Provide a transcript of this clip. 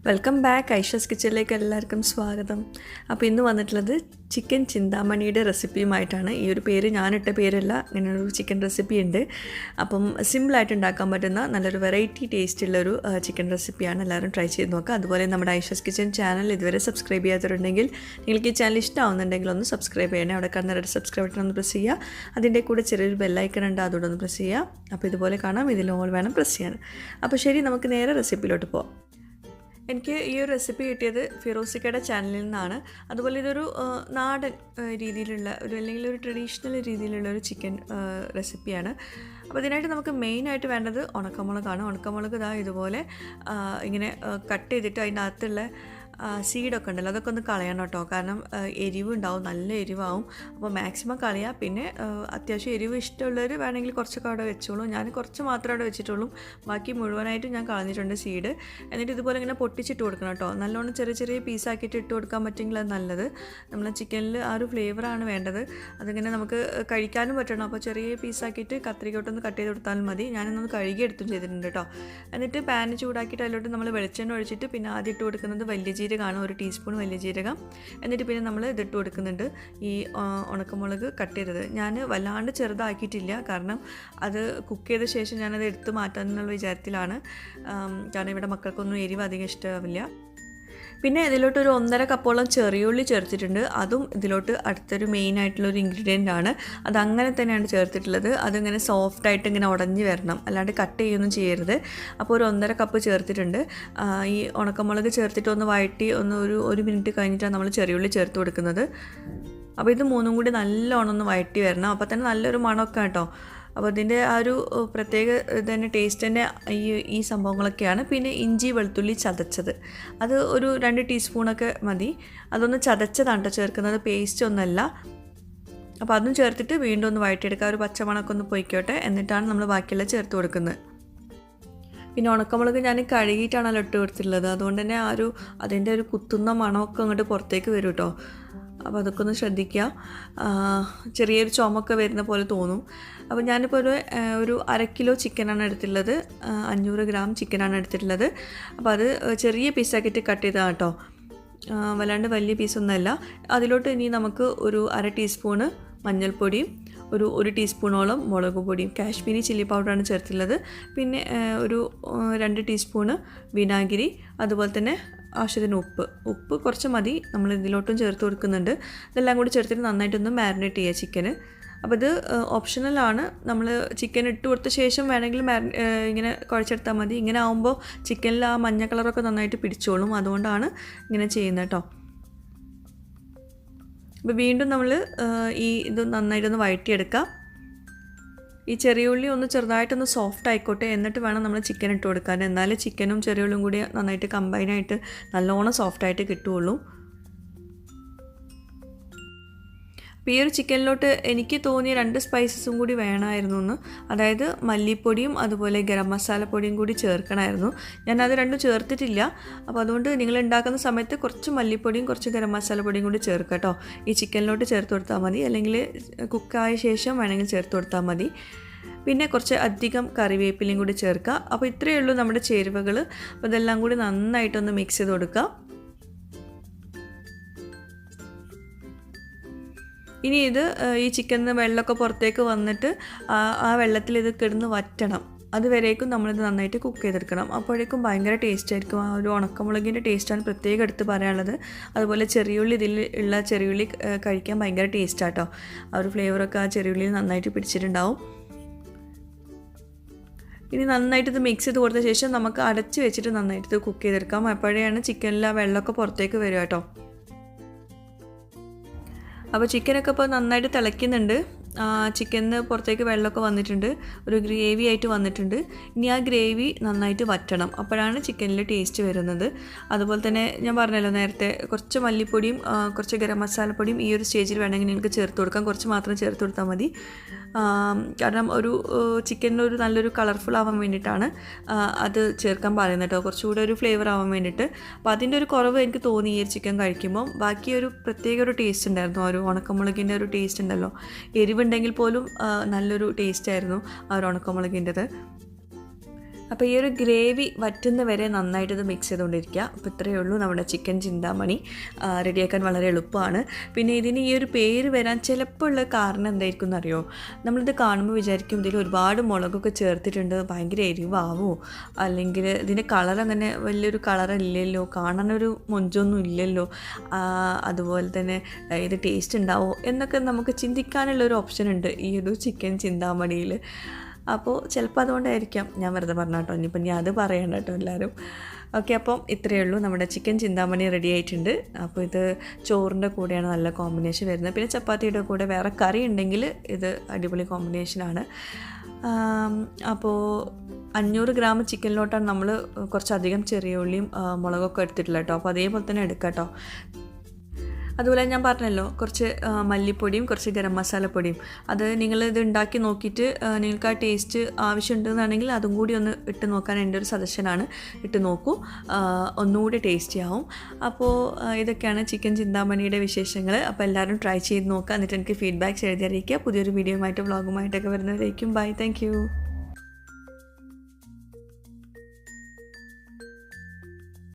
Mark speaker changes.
Speaker 1: Welcome back Aisha's കിച്ചണിലേക്ക് എല്ലാവർക്കും സ്വാഗതം. അപ്പോൾ ഇന്ന് വന്നിട്ടുള്ളത് ചിക്കൻ ചിന്താമണിയുടെ റെസിപ്പിയുമായിട്ടാണ്. ഈ ഒരു പേര് ഞാനിട്ട പേരല്ല, ഇങ്ങനൊരു ചിക്കൻ റെസിപ്പി ഉണ്ട്. അപ്പം സിമ്പിളായിട്ട് ഉണ്ടാക്കാൻ പറ്റുന്ന നല്ലൊരു വെറൈറ്റി ടേസ്റ്റുള്ളൊരു ചിക്കൻ റെസിപ്പിയാണ്. എല്ലാവരും ട്രൈ ചെയ്ത് നോക്കുക. അതുപോലെ നമ്മുടെ ഐഷസ് കിച്ചൺ ചാനൽ ഇതുവരെ സബ്സ്ക്രൈബ് ചെയ്യാത്തവരുണ്ടെങ്കിൽ നിങ്ങൾക്ക് ഈ ചാനൽ ഇഷ്ടമാവുന്നുണ്ടെങ്കിൽ ഒന്ന് സബ്സ്ക്രൈബ് ചെയ്യണേ. അവിടെ കാണുന്ന സബ്സ്ക്രൈബ് ബട്ടൺ ഒന്ന് പ്രസ് ചെയ്യുക. അതിൻ്റെ കൂടെ ചെറിയൊരു ബെല്ലൈക്കൺ ഉണ്ട്, അതോടെ ഒന്ന് പ്രസ് ചെയ്യുക. അപ്പോൾ ഇതുപോലെ കാണാം, ഇതിൽ ഓൾ വേണം പ്രസ് ചെയ്യാൻ. അപ്പോൾ ശരി, നമുക്ക് നേരെ റെസിപ്പിയിലോട്ട് പോകാം. എനിക്ക് ഈ ഒരു റെസിപ്പി കിട്ടിയത് ഫിറോസിക്കയുടെ ചാനലിൽ നിന്നാണ്. അതുപോലെ ഇതൊരു നാടൻ രീതിയിലുള്ള അല്ലെങ്കിൽ ഒരു ട്രഡീഷണൽ രീതിയിലുള്ള ഒരു ചിക്കൻ റെസിപ്പിയാണ്. അപ്പോൾ ഇതിനായിട്ട് നമുക്ക് മെയിനായിട്ട് വേണ്ടത് ഉണക്കമുളകാണ്. ഉണക്കമുളക് ഇതുപോലെ ഇങ്ങനെ കട്ട് ചെയ്തിട്ട് അതിൻ്റെ അകത്തുള്ള സീഡൊക്കെ ഉണ്ടല്ലോ അതൊക്കെ ഒന്ന് കളയണം കേട്ടോ. കാരണം എരിവ് ഉണ്ടാവും, നല്ല എരിവാവും. അപ്പോൾ മാക്സിമം കളയുക. പിന്നെ അത്യാവശ്യം എരിവ് ഇഷ്ടമുള്ളവർ വേണമെങ്കിൽ കുറച്ചൊക്കെ അവിടെ വെച്ചോളൂ. ഞാൻ കുറച്ച് മാത്രമേ അവിടെ വെച്ചിട്ടുള്ളൂ, ബാക്കി മുഴുവനായിട്ട് ഞാൻ കളഞ്ഞിട്ടുണ്ട് സീഡ്. എന്നിട്ട് ഇതുപോലെ ഇങ്ങനെ പൊട്ടിച്ചിട്ട് കൊടുക്കണം കേട്ടോ. നല്ലോണം ചെറിയ ചെറിയ പീസാക്കിയിട്ട് ഇട്ട് കൊടുക്കാൻ പറ്റുമെങ്കിൽ അത് നല്ലത്. നമ്മളെ ചിക്കനിൽ ആ ഒരു ഫ്ലേവറാണ് വേണ്ടത്. അതിങ്ങനെ നമുക്ക് കഴിക്കാനും പറ്റണം. അപ്പോൾ ചെറിയ പീസാക്കിയിട്ട് കത്രികയോട്ടൊന്ന് കട്ട് ചെയ്ത് കൊടുത്താലും മതി. ഞാനൊന്ന് കഴുകിയെടുത്തും ചെയ്തിട്ടുണ്ട് കേട്ടോ. എന്നിട്ട് പാൻ ചൂടാക്കിയിട്ട് അതിലോട്ട് നമ്മൾ വെളിച്ചെണ്ണ ഒഴിച്ചിട്ട് പിന്നെ ആദ്യം ഇട്ട് കൊടുക്കുന്നത് വലിയ ജീരകമാണ്, 1 ടീസ്പൂൺ വലിയ ജീരകം. എന്നിട്ട് പിന്നെ നമ്മൾ ഇതിട്ട് കൊടുക്കുന്നുണ്ട് ഈ ഉണക്കമുളക് കട്ട് ചെയ്തത്. ഞാൻ വല്ലാണ്ട് ചെറുതാക്കിയിട്ടില്ല, കാരണം അത് കുക്ക് ചെയ്ത ശേഷം ഞാനത് എടുത്ത് മാറ്റാമെന്നുള്ള വിചാരത്തിലാണ്. കാരണം ഇവിടെ മക്കൾക്കൊന്നും എരിവ് അധികം ഇഷ്ടമാവില്ല. പിന്നെ ഇതിലോട്ടൊരു 1.5 കപ്പോളം ചെറിയുള്ളി ചേർത്തിട്ടുണ്ട്. അതും ഇതിലോട്ട് അടുത്തൊരു മെയിനായിട്ടുള്ളൊരു ഇൻഗ്രീഡിയൻ്റ് ആണ്. അതങ്ങനെ തന്നെയാണ് ചേർത്തിട്ടുള്ളത്. അതിങ്ങനെ സോഫ്റ്റായിട്ട് ഇങ്ങനെ ഉടഞ്ഞ് വരണം, അല്ലാണ്ട് കട്ട് ചെയ്യുകയൊന്നും ചെയ്യരുത്. അപ്പോൾ ഒരു 1.5 കപ്പ് ചേർത്തിട്ടുണ്ട്. ഈ ഉണക്കമുളക് ചേർത്തിട്ട് ഒന്ന് വഴറ്റി ഒരു മിനിറ്റ് കഴിഞ്ഞിട്ടാണ് നമ്മൾ ചെറിയുള്ളി ചേർത്ത് കൊടുക്കുന്നത്. അപ്പോൾ ഇത് മൂന്നും കൂടി നല്ലോണം ഒന്ന് വഴറ്റി വരണം. അപ്പോൾ തന്നെ നല്ലൊരു മണമൊക്കെ കേട്ടോ. അപ്പോൾ ഇതിൻ്റെ ആ ഒരു പ്രത്യേക തന്നെ ടേസ്റ്റ് തന്നെ ഈ സംഭവങ്ങളൊക്കെയാണ്. പിന്നെ ഇഞ്ചി വെളുത്തുള്ളി ചതച്ചത്, അത് ഒരു 2 ടീസ്പൂണൊക്കെ മതി. അതൊന്ന് ചതച്ചതാണ് കേട്ടോ ചേർക്കുന്നത്, പേസ്റ്റ് ഒന്നുമല്ല. അപ്പോൾ അതും ചേർത്തിട്ട് വീണ്ടും ഒന്ന് വഴറ്റിയെടുക്കുക. ഒരു പച്ചമണമൊക്കെ ഒന്ന് പൊയ്ക്കോട്ടെ, എന്നിട്ടാണ് നമ്മൾ ബാക്കിയുള്ള ചേർത്ത് കൊടുക്കുന്നത്. പിന്നെ ഉണക്കമുളക് ഞാൻ കഴുകിയിട്ടാണല്ലോ ഇട്ട് കൊടുത്തിട്ടുള്ളത്. അതുകൊണ്ട് തന്നെ അതിൻ്റെ ഒരു കുത്തുന്ന മണമൊക്കെ അങ്ങോട്ട് പുറത്തേക്ക് വരും കേട്ടോ. അപ്പോൾ അതൊക്കെ ഒന്ന് ശ്രദ്ധിക്കുക. ചെറിയൊരു ചുമയൊക്കെ വരുന്ന പോലെ തോന്നും. അപ്പോൾ ഞാനിപ്പോൾ ഒരു 1/2 കിലോ ചിക്കനാണ് എടുത്തിട്ടുള്ളത്. 500 ഗ്രാം ചിക്കനാണ് എടുത്തിട്ടുള്ളത്. അപ്പോൾ അത് ചെറിയ പീസാക്കിയിട്ട് കട്ട് ചെയ്തതാണ് കേട്ടോ, വല്ലാണ്ട് വലിയ പീസൊന്നുമല്ല. അതിലോട്ട് ഇനി നമുക്ക് ഒരു 1/2 ടീസ്പൂണ് മഞ്ഞൾപ്പൊടിയും ഒരു ടീസ്പൂണോളം മുളക് പൊടിയും കാശ്മീരി ചില്ലി പൗഡറാണ് ചേർത്തുള്ളത്. പിന്നെ ഒരു 2 ടീസ്പൂണ് വിനാഗിരി, അതുപോലെ തന്നെ ആവശ്യത്തിന് ഉപ്പ് കുറച്ച് മതി. നമ്മൾ ഇതിലോട്ടും ചേർത്ത് കൊടുക്കുന്നുണ്ട്. ഇതെല്ലാം കൂടി ചേർത്തിട്ട് നന്നായിട്ടൊന്ന് മാരിനേറ്റ് ചെയ്യുക ചിക്കന്. അപ്പോൾ ഇത് ഓപ്ഷണലാണ്. നമ്മൾ ചിക്കൻ ഇട്ട് കൊടുത്ത ശേഷം വേണമെങ്കിൽ ഇങ്ങനെ കുഴച്ചെടുത്താൽ മതി. ഇങ്ങനെ ആകുമ്പോൾ ചിക്കനിൽ ആ മഞ്ഞ കളറൊക്കെ നന്നായിട്ട് പിടിച്ചോളും. അതുകൊണ്ടാണ് ഇങ്ങനെ ചെയ്യുന്നത് കേട്ടോ. അപ്പോൾ വീണ്ടും നമ്മൾ ഇത് നന്നായിട്ടൊന്ന് വഴറ്റിയെടുക്കാം. ഈ ചെറിയ ഉള്ളി ഒന്ന് ചെറുതായിട്ടൊന്ന് സോഫ്റ്റ് ആയിക്കോട്ടെ, എന്നിട്ട് വേണം നമ്മൾ ചിക്കൻ ഇട്ട് കൊടുക്കാൻ. എന്നാലേ ചിക്കനും ചെറിയ ഉള്ളിയും കൂടി നന്നായിട്ട് കമ്പൈനായിട്ട് നല്ലോണം സോഫ്റ്റായിട്ട് കിട്ടുകയുള്ളൂ. അപ്പോൾ ഈ ഒരു ചിക്കനിലോട്ട് എനിക്ക് തോന്നിയ 2 സ്പൈസസും കൂടി വേണമായിരുന്നു എന്ന്. അതായത് മല്ലിപ്പൊടിയും അതുപോലെ ഗരം മസാലപ്പൊടിയും കൂടി ചേർക്കണമായിരുന്നു. ഞാനത് രണ്ടും ചേർത്തിട്ടില്ല. അപ്പോൾ അതുകൊണ്ട് നിങ്ങൾ ഉണ്ടാക്കുന്ന സമയത്ത് കുറച്ച് മല്ലിപ്പൊടിയും കുറച്ച് ഗരം മസാലപ്പൊടിയും കൂടി ചേർക്കുക കേട്ടോ. ഈ ചിക്കനിലോട്ട് ചേർത്ത് കൊടുത്താൽ മതി, അല്ലെങ്കിൽ കുക്കായ ശേഷം വേണമെങ്കിൽ ചേർത്ത് കൊടുത്താൽ മതി. പിന്നെ കുറച്ച് അധികം കറിവേപ്പിലയും കൂടി ചേർക്കുക. അപ്പോൾ ഇത്രയേ ഉള്ളൂ നമ്മുടെ ചേരുവകൾ. അപ്പോൾ ഇതെല്ലാം കൂടി നന്നായിട്ടൊന്ന് മിക്സ് ചെയ്ത് കൊടുക്കുക. ഇനി ഈ ചിക്കനിൽ വെള്ളമൊക്കെ പുറത്തേക്ക് വന്നിട്ട് ആ വെള്ളത്തിൽ ഇത് കിടന്ന് വറ്റണം. അതുവരേക്കും നമ്മളിത് നന്നായിട്ട് കുക്ക് ചെയ്തെടുക്കണം. അപ്പോഴേക്കും ഭയങ്കര ടേസ്റ്റ് ആയിരിക്കും. ആ ഒരു ഉണക്കമുളകിൻ്റെ ടേസ്റ്റാണ് പ്രത്യേകം എടുത്ത് പറയാനുള്ളത്. അതുപോലെ ചെറിയുള്ളി, ഇതിലുള്ള ചെറിയുള്ളി കഴിക്കാൻ ഭയങ്കര ടേസ്റ്റാണ് കേട്ടോ. ആ ഒരു ഫ്ലേവറൊക്കെ ആ ചെറിയുള്ളിയിൽ നന്നായിട്ട് പിടിച്ചിട്ടുണ്ടാവും. ഇനി നന്നായിട്ട് ഇത് മിക്സ് ചെയ്ത് കൊടുത്ത ശേഷം നമുക്ക് അടച്ച് വെച്ചിട്ട് നന്നായിട്ട് ഇത് കുക്ക് ചെയ്തെടുക്കാം. അപ്പോഴാണ് ചിക്കനിൽ ആ വെള്ളമൊക്കെ പുറത്തേക്ക് വരിക കേട്ടോ. അപ്പോൾ ചിക്കനൊക്കെ ഇപ്പോൾ നന്നായിട്ട് തിളയ്ക്കുന്നുണ്ട്. ചിക്കനിന് പുറത്തേക്ക് വെള്ളമൊക്കെ വന്നിട്ടുണ്ട്, ഒരു ഗ്രേവി ആയിട്ട് വന്നിട്ടുണ്ട്. ഇനി ആ ഗ്രേവി നന്നായിട്ട് വറ്റണം, അപ്പോഴാണ് ചിക്കനിൽ ടേസ്റ്റ് വരുന്നത്. അതുപോലെ തന്നെ ഞാൻ പറഞ്ഞല്ലോ നേരത്തെ, കുറച്ച് മല്ലിപ്പൊടിയും കുറച്ച് ഗരം മസാലപ്പൊടിയും ഈ ഒരു സ്റ്റേജിൽ വേണമെങ്കിൽ നിങ്ങൾക്ക് ചേർത്ത് കൊടുക്കാം. കുറച്ച് മാത്രം ചേർത്ത് കൊടുത്താൽ മതി. കാരണം ഒരു ചിക്കനിലൊരു നല്ലൊരു കളർഫുൾ ആവാൻ വേണ്ടിയിട്ടാണ് അത് ചേർക്കാൻ പറയുന്നത് കേട്ടോ, കുറച്ചുകൂടെ ഒരു ഫ്ലേവർ ആവാൻ വേണ്ടിയിട്ട്. അപ്പോൾ അതിൻ്റെ ഒരു കുറവ് എനിക്ക് തോന്നി ഈ ചിക്കൻ കഴിക്കുമ്പോൾ. ബാക്കി ഒരു പ്രത്യേക ഒരു ടേസ്റ്റ് ഉണ്ടായിരുന്നു, ഒരു ഉണക്കമുളകിൻ്റെ ഒരു ടേസ്റ്റ് ഉണ്ടല്ലോ. എരിവുണ്ടെങ്കിൽ പോലും നല്ലൊരു ടേസ്റ്റ് ആയിരുന്നു ആ ഒരു ഉണക്കമുളകിൻ്റെത്. അപ്പോൾ ഈ ഒരു ഗ്രേവി വറ്റുന്ന വരെ നന്നായിട്ട് ഇത് മിക്സ് ചെയ്തുകൊണ്ടിരിക്കുക. അപ്പോൾ ഇത്രയേ ഉള്ളൂ നമ്മുടെ ചിക്കൻ ചിന്താമണി. റെഡിയാക്കാൻ വളരെ എളുപ്പമാണ്. പിന്നെ ഇതിന് ഈ ഒരു പേര് വരാൻ ചിലപ്പോൾ ഉള്ള കാരണം എന്തായിരിക്കും എന്നറിയോ? നമ്മളിത് കാണുമ്പോൾ വിചാരിക്കും ഇതിൽ ഒരുപാട് മുളകൊക്കെ ചേർത്തിട്ടുണ്ട്, ഭയങ്കര എരിവാവോ, അല്ലെങ്കിൽ ഇതിൻ്റെ കളർ അങ്ങനെ വലിയൊരു കളറില്ലല്ലോ, കാണാനൊരു മൊഞ്ചൊന്നും ഇല്ലല്ലോ, അതുപോലെ തന്നെ ഇത് ടേസ്റ്റ് ഉണ്ടാവോ എന്നൊക്കെ നമുക്ക് ചിന്തിക്കാനുള്ളൊരു ഓപ്ഷൻ ഉണ്ട് ഈ ഒരു ചിക്കൻ ചിന്താമണിയിൽ. അപ്പോൾ ചിലപ്പോൾ അതുകൊണ്ടായിരിക്കാം ഞാൻ വെറുതെ പറഞ്ഞ കേട്ടോ. ഇനിയിപ്പോൾ ഞാൻ അത് പറയണ്ട കേട്ടോ എല്ലാവരും. ഓക്കെ, അപ്പം ഇത്രയേ ഉള്ളൂ, നമ്മുടെ ചിക്കൻ ചിന്താമണി റെഡി ആയിട്ടുണ്ട്. അപ്പോൾ ഇത് ചോറിൻ്റെ കൂടെയാണ് നല്ല കോമ്പിനേഷൻ വരുന്നത്. പിന്നെ ചപ്പാത്തിയുടെ കൂടെ വേറെ കറി ഉണ്ടെങ്കിൽ ഇത് അടിപൊളി കോമ്പിനേഷനാണ്. അപ്പോൾ 500 ഗ്രാം ചിക്കനിലോട്ടാണ് നമ്മൾ കുറച്ചധികം ചെറിയ ഉള്ളിയും മുളകൊക്കെ എടുത്തിട്ടില്ല കേട്ടോ. അപ്പോൾ അതേപോലെ തന്നെ എടുക്കാം കേട്ടോ. അതുപോലെ ഞാൻ പറഞ്ഞല്ലോ, കുറച്ച് മല്ലിപ്പൊടിയും കുറച്ച് ഗരം മസാലപ്പൊടിയും, അത് നിങ്ങളിത് ഉണ്ടാക്കി നോക്കിയിട്ട് നിങ്ങൾക്ക് ആ ടേസ്റ്റ് ആവശ്യമുണ്ടെന്നാണെങ്കിൽ അതും കൂടി ഒന്ന് ഇട്ട് നോക്കാൻ എൻ്റെ ഒരു സജഷനാണ്. ഇട്ട് നോക്കൂ, ഒന്നുകൂടി ടേസ്റ്റി ആവും. അപ്പോൾ ഇതൊക്കെയാണ് ചിക്കൻ ചിന്താമണിയുടെ വിശേഷങ്ങൾ. അപ്പോൾ എല്ലാവരും ട്രൈ ചെയ്ത് നോക്കുക, എന്നിട്ട് എനിക്ക് ഫീഡ്ബാക്ക്സ് എഴുതി അറിയിക്കുക. പുതിയൊരു വീഡിയോയുമായിട്ട് വ്ളോഗുമായിട്ടൊക്കെ വരുന്നവരേക്കും ബൈ, താങ്ക് യു.